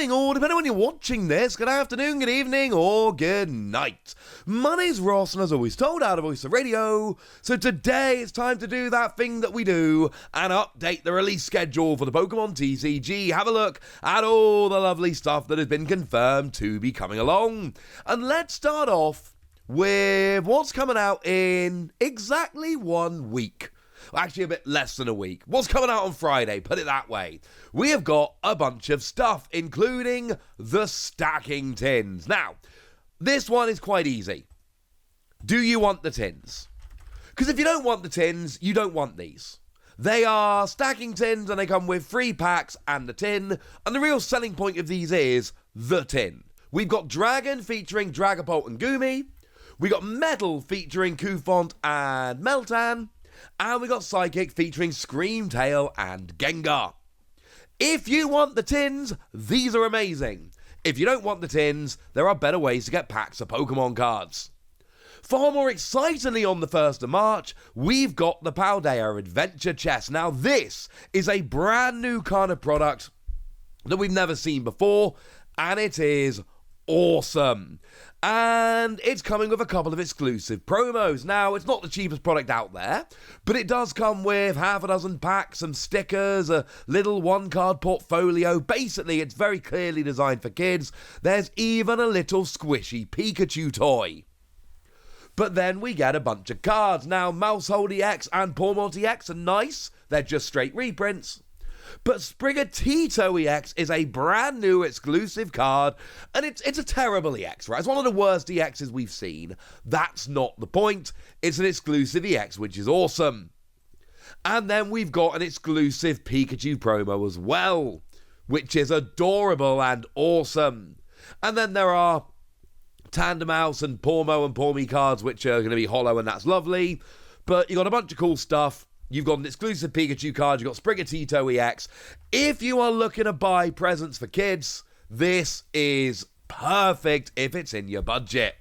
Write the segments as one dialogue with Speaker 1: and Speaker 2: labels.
Speaker 1: morning, or depending on when you're watching this, good afternoon, good evening, or good night. My name's Ross, and as always told, out of Voice of Radio. So today it's time to do that thing that we do and update the release schedule for the Pokémon TCG. Have a look at all the lovely stuff that has been confirmed to be coming along. And let's start off with what's coming out in exactly 1 week. Actually, a bit less than a week. What's coming out on Friday? Put it that way. We have got a bunch of stuff, including the stacking tins. Now, this one is quite easy. Do you want the tins? Because if you don't want the tins, you don't want these. They are stacking tins, and they come with 3 packs and a tin. And the real selling point of these is the tin. We've got Dragon featuring Dragapult and Goomy. We got Metal featuring Cufant and Meltan. And we got Psychic featuring Screamtail and Gengar. If you want the tins, these are amazing. If you don't want the tins, there are better ways to get packs of Pokemon cards. Far more excitingly, on the 1st of March, we've got the Paldea Adventure Chest. Now this is a brand new kind of product that we've never seen before, and it is awesome. And it's coming with a couple of exclusive promos. Now, it's not the cheapest product out there, but it does come with half a dozen packs, some stickers, a little one-card portfolio. Basically, it's very clearly designed for kids. There's even a little squishy Pikachu toy. But then we get a bunch of cards. Now, Mousehold EX and Pokémon EX are nice. They're just straight reprints. But Sprigatito EX is a brand new exclusive card, and it's a terrible EX, right? It's one of the worst EXs we've seen. That's not the point. It's an exclusive EX, which is awesome. And then we've got an exclusive Pikachu promo as well, which is adorable and awesome. And then there are Tandemaus and Pawmo and Pawmi cards, which are going to be hollow, and that's lovely. But you got a bunch of cool stuff. You've got an exclusive Pikachu card, you've got Sprigatito EX. If you are looking to buy presents for kids, this is perfect if it's in your budget.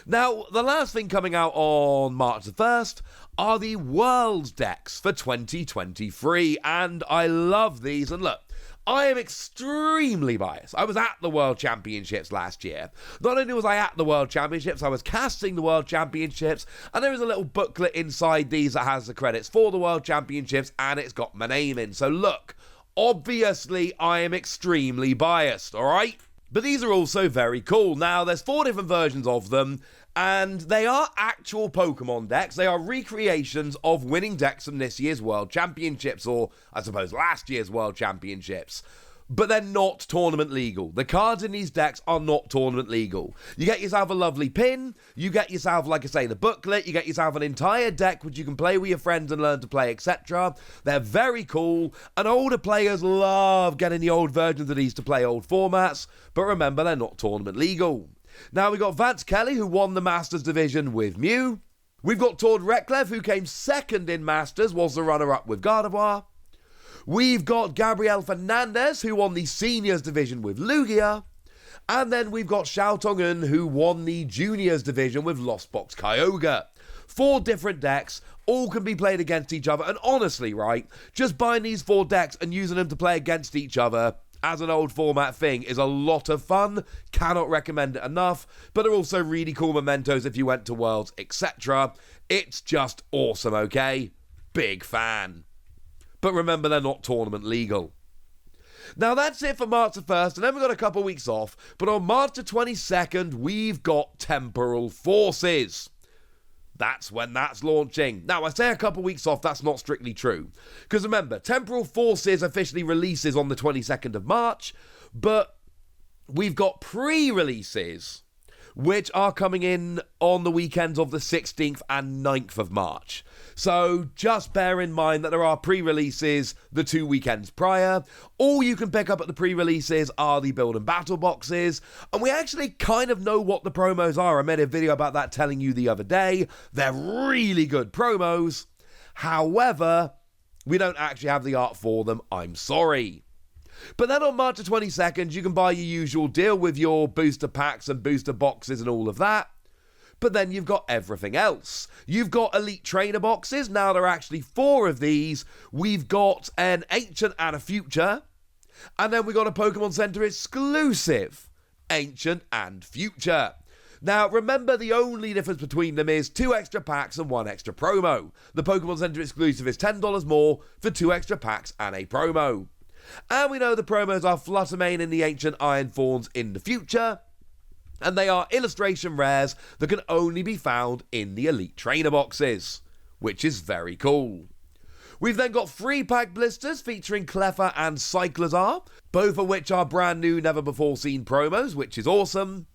Speaker 1: Now, the last thing coming out on March the 1st are the World decks for 2023, and I love these. And look, I am extremely biased. I was at the World Championships last year. Not only was I at the World Championships, I was casting the World Championships, and there is a little booklet inside these that has the credits for the World Championships, and it's got my name in. So look, obviously I am extremely biased, alright? But these are also very cool. Now, there's 4 different versions of them, and they are actual Pokemon decks. They are recreations of winning decks from this year's World Championships, or I suppose last year's World Championships. But they're not tournament legal. The cards in these decks are not tournament legal. You get yourself a lovely pin, you get yourself, like I say, the booklet, you get yourself an entire deck which you can play with your friends and learn to play, etc. They're very cool, and older players love getting the old versions of these to play old formats, but remember, they're not tournament legal. Now, we've got Vance Kelly, who won the Masters Division with Mew. We've got Tord Reklev, who came second in Masters, was the runner-up with Gardevoir. We've got Gabriel Fernandez, who won the Seniors Division with Lugia. And then we've got Xiao Tongun, who won the Juniors Division with Lost Box Kyogre. 4 different decks, all can be played against each other. And honestly, right, just buying these 4 decks and using them to play against each other as an old format thing is a lot of fun. Cannot recommend it enough. But they're also really cool mementos if you went to Worlds, etc. It's just awesome, okay? Big fan. But remember, they're not tournament legal. Now, that's it for March the 1st, and then we've got a couple weeks off. But on March the 22nd, we've got Temporal Forces. That's when that's launching. Now, I say a couple weeks off, that's not strictly true. Because remember, Temporal Forces officially releases on the 22nd of March, but we've got pre-releases, which are coming in on the weekends of the 16th and 9th of March. So just bear in mind that there are pre-releases the 2 weekends prior. All you can pick up at the pre-releases are the build and battle boxes, and we actually kind of know what the promos are. I made a video about that telling you the other day. They're really good promos. However, we don't actually have the art for them. I'm sorry. But then on March the 22nd, you can buy your usual deal with your booster packs and booster boxes and all of that. But then you've got everything else. You've got Elite Trainer boxes. Now there are actually 4 of these. We've got an Ancient and a Future. And then we got a Pokemon Center exclusive, Ancient and Future. Now, remember, the only difference between them is 2 extra packs and 1 extra promo. The Pokemon Center exclusive is $10 more for 2 extra packs and a promo. And we know the promos are Fluttermane in the Ancient Iron Fawns in the future, and they are illustration rares that can only be found in the Elite Trainer boxes, which is very cool. We've then got 3-pack blisters featuring Cleffa and Cyclizar, both of which are brand new, never before seen promos, which is awesome.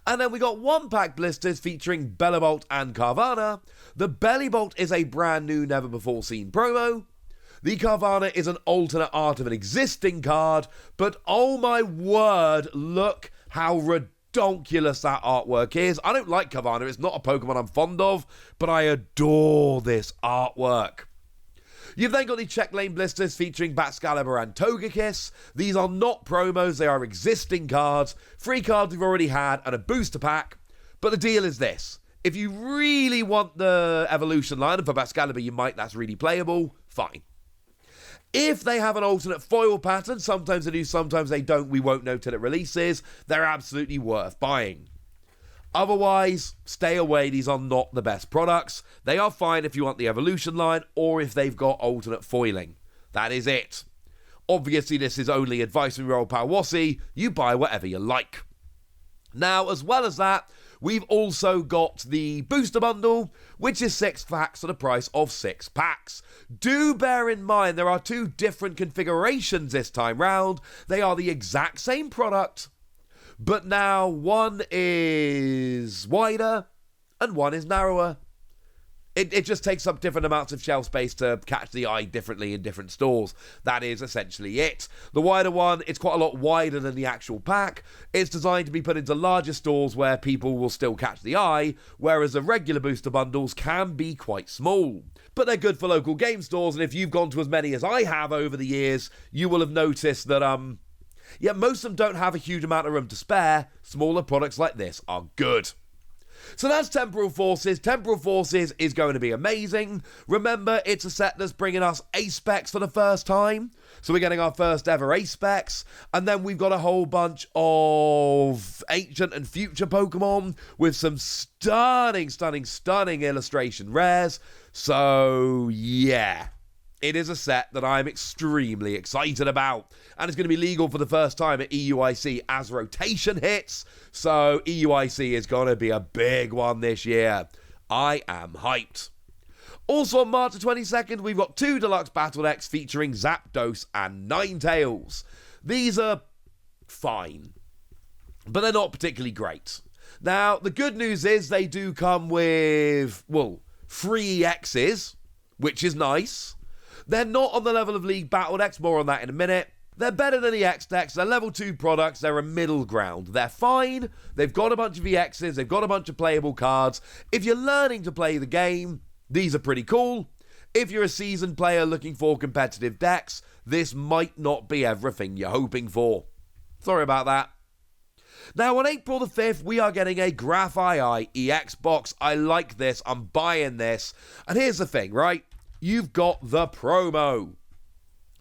Speaker 1: And then we got 1-pack blisters featuring Bellibolt and Carvanha. The Bellibolt is a brand new, never before seen promo. The Carvanha is an alternate art of an existing card, but oh my word, look how redonkulous that artwork is. I don't like Carvanha, it's not a Pokemon I'm fond of, but I adore this artwork. You've then got the Check Lane blisters featuring Baxcalibur and Togekiss. These are not promos, they are existing cards, 3 cards we've already had, and a booster pack. But the deal is this: if you really want the evolution line, and for Baxcalibur you might, that's really playable, fine. If they have an alternate foil pattern, sometimes they do, sometimes they don't, we won't know till it releases, they're absolutely worth buying. Otherwise, stay away, these are not the best products. They are fine if you want the evolution line or if they've got alternate foiling. That is it. Obviously, this is only advice from your old pal Wassy. You buy whatever you like. Now, as well as that, we've also got the booster bundle, which is 6 packs at a price of 6 packs. Do bear in mind there are 2 different configurations this time round. They are the exact same product, but now one is wider and one is narrower. It just takes up different amounts of shelf space to catch the eye differently in different stores. That is essentially it. The wider one, it's quite a lot wider than the actual pack. It's designed to be put into larger stores where people will still catch the eye, whereas the regular booster bundles can be quite small. But they're good for local game stores, and if you've gone to as many as I have over the years, you will have noticed that, most of them don't have a huge amount of room to spare. Smaller products like this are good. So that's Temporal Forces. Temporal Forces is going to be amazing. Remember, it's a set that's bringing us Ace-Specs for the first time. So we're getting our first ever Ace-Specs. And then we've got a whole bunch of Ancient and Future Pokemon with some stunning illustration rares. So, yeah. It is a set that I'm extremely excited about, and it's going to be legal for the first time at EUIC as rotation hits, so EUIC is going to be a big one this year. I am hyped. Also on March the 22nd, we've got 2 Deluxe Battle Decks featuring Zapdos and Ninetales. These are fine, but they're not particularly great. Now, the good news is they do come with, free EXs, which is nice. They're not on the level of League Battle decks, more on that in a minute. They're better than the EX decks, they're level 2 products, they're a middle ground. They're fine, they've got a bunch of EXs, they've got a bunch of playable cards. If you're learning to play the game, these are pretty cool. If you're a seasoned player looking for competitive decks, this might not be everything you're hoping for. Sorry about that. Now, on April the 5th, we are getting a Grafaiai EX box. I like this, I'm buying this. And here's the thing, right? You've got the promo.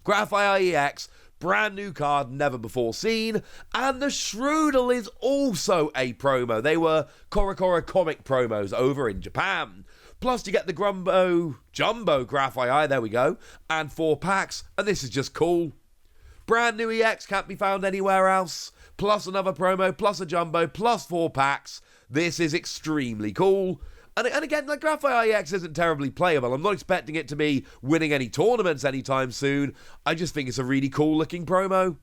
Speaker 1: Grafaiai EX, brand new card, never before seen. And the Shroodle is also a promo. They were Korokoro comic promos over in Japan. Plus, you get the Jumbo Grafaiai, there we go, and 4 packs, and this is just cool. Brand new EX, can't be found anywhere else. Plus another promo, plus a Jumbo, plus 4 packs. This is extremely cool. And again, like Grafaiai EX isn't terribly playable. I'm not expecting it to be winning any tournaments anytime soon. I just think it's a really cool looking promo.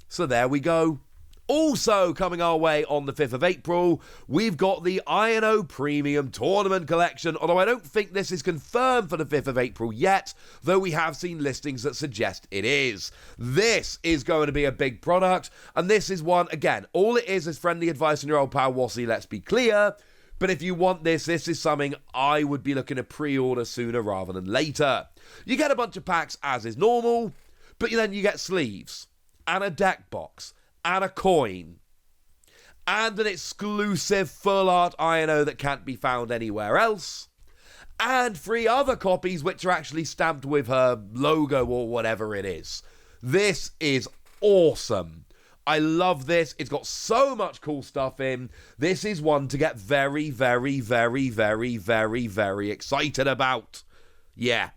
Speaker 1: So there we go. Also coming our way on the 5th of April, we've got the Iono Premium Tournament Collection, although I don't think this is confirmed for the 5th of April yet, though we have seen listings that suggest it is. This is going to be a big product, and this is one, again, all it is friendly advice on your old pal Wassy, let's be clear. But if you want this is something I would be looking to pre-order sooner rather than later. You get a bunch of packs as is normal, but then you get sleeves, and a deck box, and a coin, and an exclusive full art Iono that can't be found anywhere else, and 3 other copies which are actually stamped with her logo or whatever it is. This is awesome. I love this. It's got so much cool stuff in. This is one to get very, very, very, very, very, very excited about. Yeah,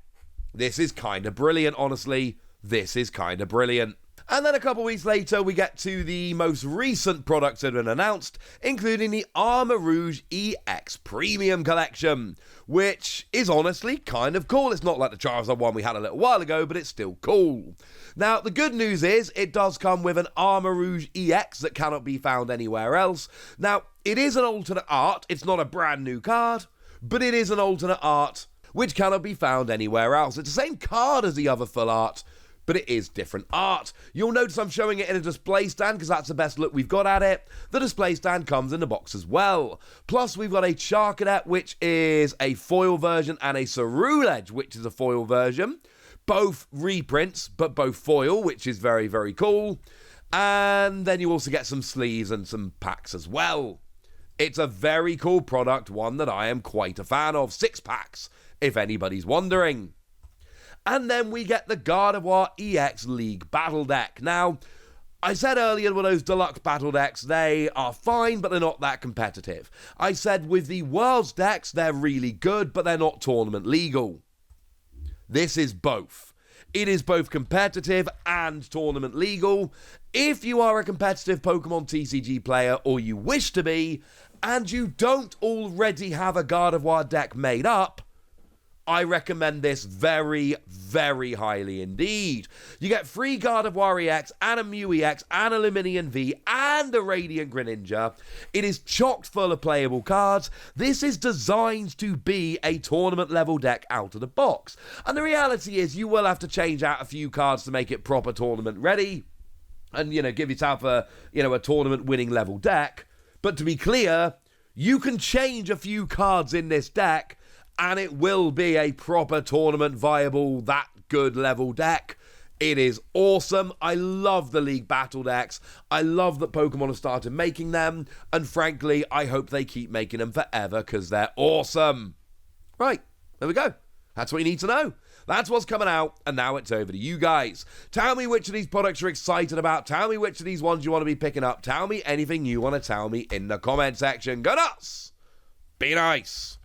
Speaker 1: this is kind of brilliant, honestly. This is kind of brilliant. And then a couple weeks later, we get to the most recent products that have been announced, including the Armarouge EX Premium Collection, which is honestly kind of cool. It's not like the Charizard one we had a little while ago, but it's still cool. Now, the good news is it does come with an Armarouge EX that cannot be found anywhere else. Now, it is an alternate art. It's not a brand new card, but it is an alternate art which cannot be found anywhere else. It's the same card as the other full art, but it is different art. You'll notice I'm showing it in a display stand because that's the best look we've got at it. The display stand comes in the box as well. Plus, we've got a Charcadet, which is a foil version, and a Ceruledge, which is a foil version. Both reprints, but both foil, which is very, very cool. And then you also get some sleeves and some packs as well. It's a very cool product, one that I am quite a fan of. 6 packs, if anybody's wondering. And then we get the Gardevoir EX League Battle Deck. Now, I said earlier with those deluxe battle decks, they are fine, but they're not that competitive. I said with the Worlds decks, they're really good, but they're not tournament legal. This is both. It is both competitive and tournament legal. If you are a competitive Pokemon TCG player, or you wish to be, and you don't already have a Gardevoir deck made up, I recommend this very, very highly indeed. You get free Gardevoir EX and a Mew EX and a Luminion V and a Radiant Greninja. It is chock full of playable cards. This is designed to be a tournament level deck out of the box. And the reality is you will have to change out a few cards to make it proper tournament ready and, give yourself a tournament winning level deck. But to be clear, you can change a few cards in this deck and it will be a proper tournament viable, that good level deck. It is awesome. I love the League Battle decks. I love that Pokemon have started making them. And frankly, I hope they keep making them forever because they're awesome. Right, there we go. That's what you need to know. That's what's coming out, and now it's over to you guys. Tell me which of these products you're excited about. Tell me which of these ones you want to be picking up. Tell me anything you want to tell me in the comment section. Go nuts! Be nice!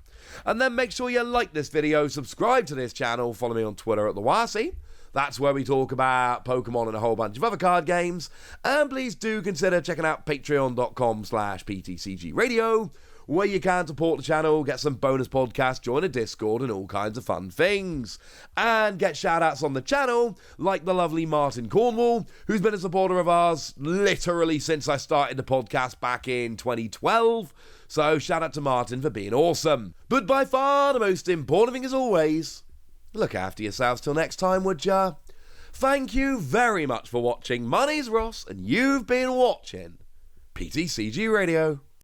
Speaker 1: And then make sure you like this video, subscribe to this channel, follow me on Twitter at TheWasi. That's where we talk about Pokemon and a whole bunch of other card games. And please do consider checking out patreon.com/PTCGradio, where you can support the channel, get some bonus podcasts, join a Discord, and all kinds of fun things. And get shout-outs on the channel, like the lovely Martin Cornwall, who's been a supporter of ours literally since I started the podcast back in 2012. So shout out to Martin for being awesome. But by far the most important thing as always, look after yourselves till next time, would ya? Thank you very much for watching. My name's Ross, and you've been watching PTCG Radio.